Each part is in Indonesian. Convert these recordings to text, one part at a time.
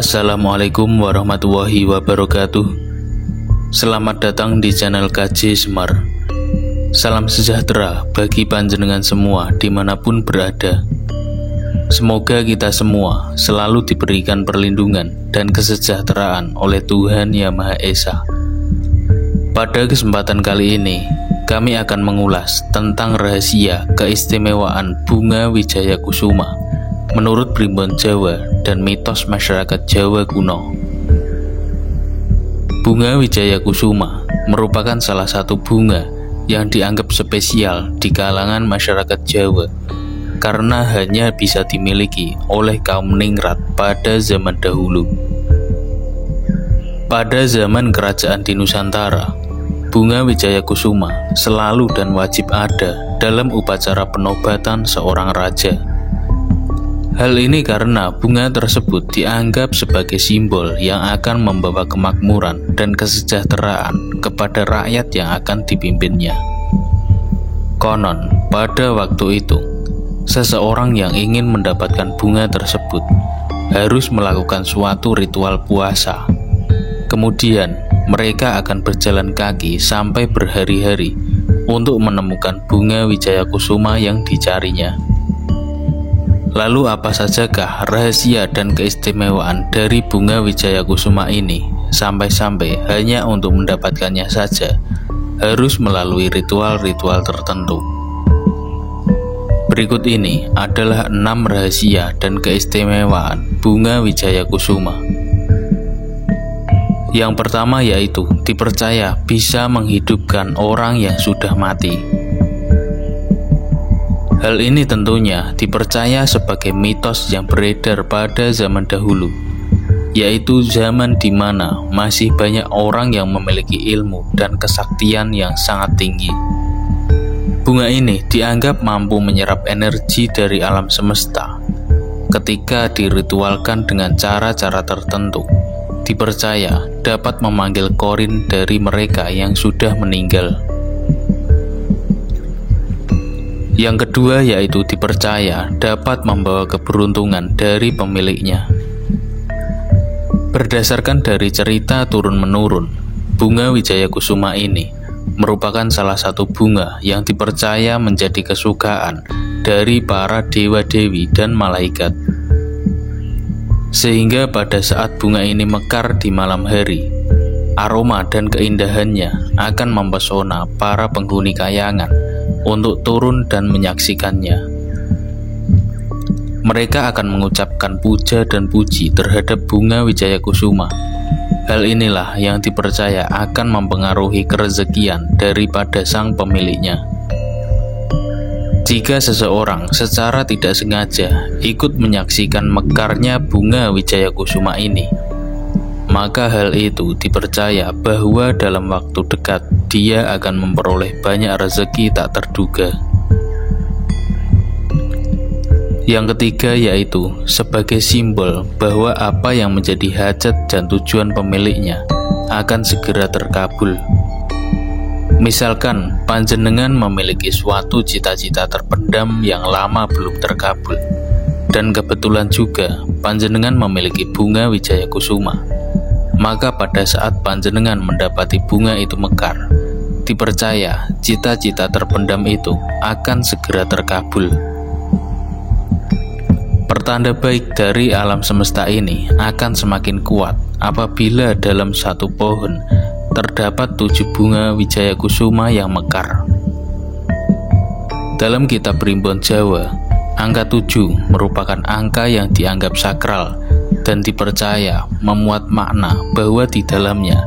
Assalamualaikum warahmatullahi wabarakatuh. Selamat datang di channel KJ Semar. Salam sejahtera bagi panjenengan semua dimanapun berada. Semoga kita semua selalu diberikan perlindungan dan kesejahteraan oleh Tuhan Yang Maha Esa. Pada kesempatan kali ini, kami akan mengulas tentang rahasia keistimewaan bunga Wijaya Kusuma menurut Primbon Jawa dan mitos masyarakat Jawa kuno. Bunga Wijaya Kusuma merupakan salah satu bunga yang dianggap spesial di kalangan masyarakat Jawa karena hanya bisa dimiliki oleh kaum ningrat pada zaman dahulu. Pada zaman kerajaan di Nusantara, bunga Wijaya Kusuma selalu dan wajib ada dalam upacara penobatan seorang raja. Hal ini karena bunga tersebut dianggap sebagai simbol yang akan membawa kemakmuran dan kesejahteraan kepada rakyat yang akan dipimpinnya. Konon, pada waktu itu, seseorang yang ingin mendapatkan bunga tersebut harus melakukan suatu ritual puasa. Kemudian, mereka akan berjalan kaki sampai berhari-hari untuk menemukan bunga Wijaya Kusuma yang dicarinya. Lalu apa sajakah rahasia dan keistimewaan dari bunga Wijaya Kusuma ini sampai-sampai hanya untuk mendapatkannya saja harus melalui ritual-ritual tertentu? Berikut ini adalah 6 rahasia dan keistimewaan bunga Wijaya Kusuma. Yang pertama yaitu dipercaya bisa menghidupkan orang yang sudah mati. Hal ini tentunya dipercaya sebagai mitos yang beredar pada zaman dahulu, yaitu zaman di mana masih banyak orang yang memiliki ilmu dan kesaktian yang sangat tinggi. Bunga ini dianggap mampu menyerap energi dari alam semesta. Ketika diritualkan dengan cara-cara tertentu, dipercaya dapat memanggil korin dari mereka yang sudah meninggal. Yang kedua yaitu dipercaya dapat membawa keberuntungan dari pemiliknya. Berdasarkan dari cerita turun-menurun, bunga Wijaya Kusuma ini merupakan salah satu bunga yang dipercaya menjadi kesukaan dari para dewa-dewi dan malaikat. Sehingga pada saat bunga ini mekar di malam hari, aroma dan keindahannya akan mempesona para penghuni kayangan untuk turun dan menyaksikannya. Mereka akan mengucapkan puja dan puji terhadap bunga Wijaya Kusuma. Hal inilah yang dipercaya akan mempengaruhi kerezekian daripada sang pemiliknya. Jika seseorang secara tidak sengaja ikut menyaksikan mekarnya bunga Wijaya Kusuma ini, maka hal itu dipercaya bahwa dalam waktu dekat dia akan memperoleh banyak rezeki tak terduga. Yang ketiga yaitu sebagai simbol bahwa apa yang menjadi hajat dan tujuan pemiliknya akan segera terkabul. Misalkan panjenengan memiliki suatu cita-cita terpendam yang lama belum terkabul, dan kebetulan juga panjenengan memiliki bunga Wijaya Kusuma, maka pada saat panjenengan mendapati bunga itu mekar, dipercaya cita-cita terpendam itu akan segera terkabul. Pertanda baik dari alam semesta ini akan semakin kuat apabila dalam satu pohon terdapat 7 bunga Wijaya Kusuma yang mekar. Dalam kitab Primbon Jawa, angka 7 merupakan angka yang dianggap sakral dan dipercaya memuat makna bahwa di dalamnya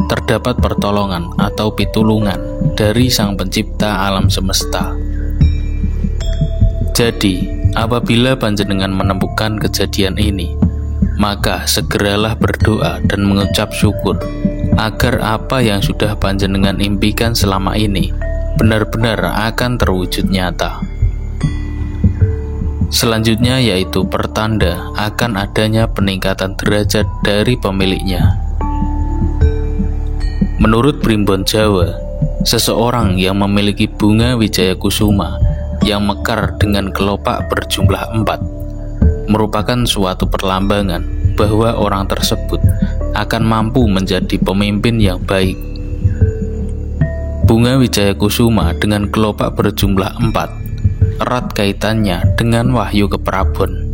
terdapat pertolongan atau pitulungan dari Sang Pencipta alam semesta. Jadi, apabila panjenengan menemukan kejadian ini, maka segeralah berdoa dan mengucap syukur agar apa yang sudah panjenengan impikan selama ini benar-benar akan terwujud nyata. Selanjutnya yaitu pertanda akan adanya peningkatan derajat dari pemiliknya. Menurut Primbon Jawa, seseorang yang memiliki bunga Wijaya Kusuma yang mekar dengan kelopak berjumlah 4 merupakan suatu perlambangan bahwa orang tersebut akan mampu menjadi pemimpin yang baik. Bunga Wijaya Kusuma dengan kelopak berjumlah 4 erat kaitannya dengan wahyu keprabon,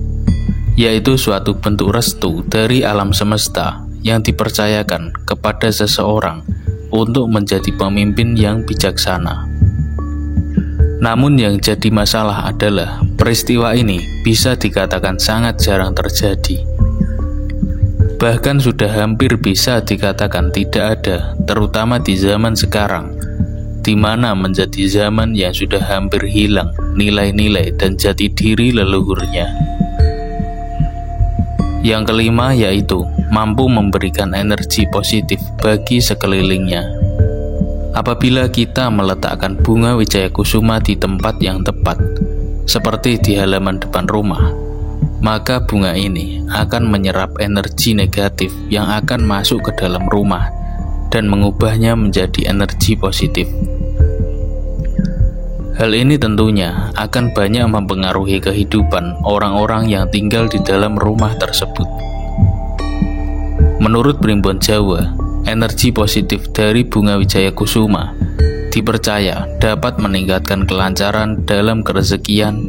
yaitu suatu bentuk restu dari alam semesta yang dipercayakan kepada seseorang untuk menjadi pemimpin yang bijaksana. Namun yang jadi masalah adalah peristiwa ini bisa dikatakan sangat jarang terjadi. Bahkan sudah hampir bisa dikatakan tidak ada, terutama di zaman sekarang, di mana menjadi zaman yang sudah hampir hilang nilai-nilai dan jati diri leluhurnya. Yang kelima yaitu mampu memberikan energi positif bagi sekelilingnya. Apabila kita meletakkan bunga Wijaya Kusuma di tempat yang tepat, seperti di halaman depan rumah, maka bunga ini akan menyerap energi negatif yang akan masuk ke dalam rumah dan mengubahnya menjadi energi positif. Hal ini tentunya akan banyak mempengaruhi kehidupan orang-orang yang tinggal di dalam rumah tersebut. Menurut Primbon Jawa, energi positif dari bunga Wijaya Kusuma dipercaya dapat meningkatkan kelancaran dalam kerezekian,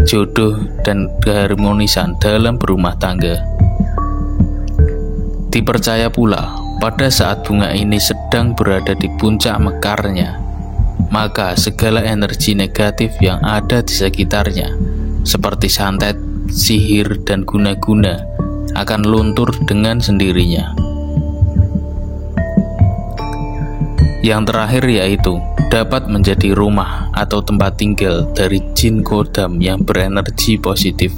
jodoh, dan keharmonisan dalam berumah tangga. Dipercaya pula, pada saat bunga ini sedang berada di puncak mekarnya, maka segala energi negatif yang ada di sekitarnya, seperti santet, sihir, dan guna-guna, akan luntur dengan sendirinya. Yang terakhir yaitu dapat menjadi rumah atau tempat tinggal dari jin kodam yang berenergi positif.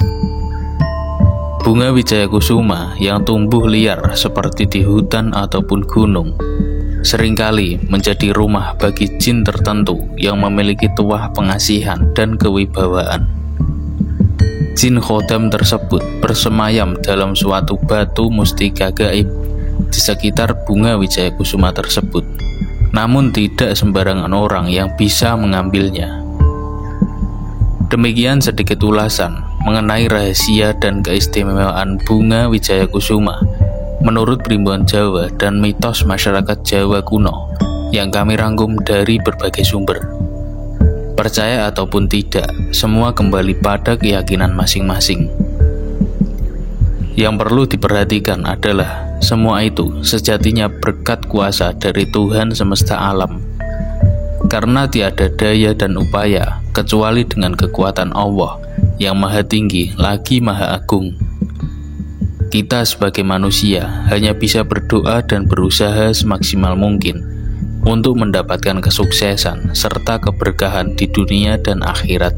Bunga Wijaya Kusuma yang tumbuh liar seperti di hutan ataupun gunung seringkali menjadi rumah bagi jin tertentu yang memiliki tuah pengasihan dan kewibawaan. Jin khodam tersebut bersemayam dalam suatu batu mustika gaib di sekitar bunga Wijaya Kusuma tersebut, namun tidak sembarangan orang yang bisa mengambilnya. Demikian sedikit ulasan mengenai rahasia dan keistimewaan bunga Wijaya Kusuma menurut Primbon Jawa dan mitos masyarakat Jawa kuno yang kami rangkum dari berbagai sumber. Percaya ataupun tidak, semua kembali pada keyakinan masing-masing. Yang perlu diperhatikan adalah semua itu sejatinya berkat kuasa dari Tuhan semesta alam. Karena tiada daya dan upaya kecuali dengan kekuatan Allah yang maha tinggi lagi maha agung. Kita sebagai manusia hanya bisa berdoa dan berusaha semaksimal mungkin untuk mendapatkan kesuksesan serta keberkahan di dunia dan akhirat.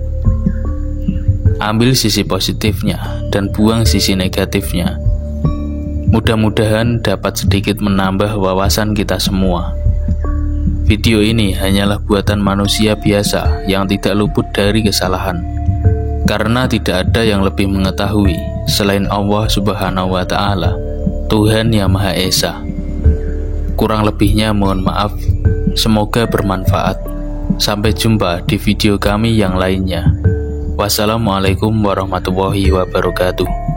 Ambil sisi positifnya dan buang sisi negatifnya. Mudah-mudahan dapat sedikit menambah wawasan kita semua. Video ini hanyalah buatan manusia biasa yang tidak luput dari kesalahan, karena tidak ada yang lebih mengetahui selain Allah Subhanahu wa Ta'ala, Tuhan yang Maha Esa. Kurang lebihnya mohon maaf. Semoga bermanfaat. Sampai jumpa di video kami yang lainnya. Wassalamualaikum warahmatullahi wabarakatuh.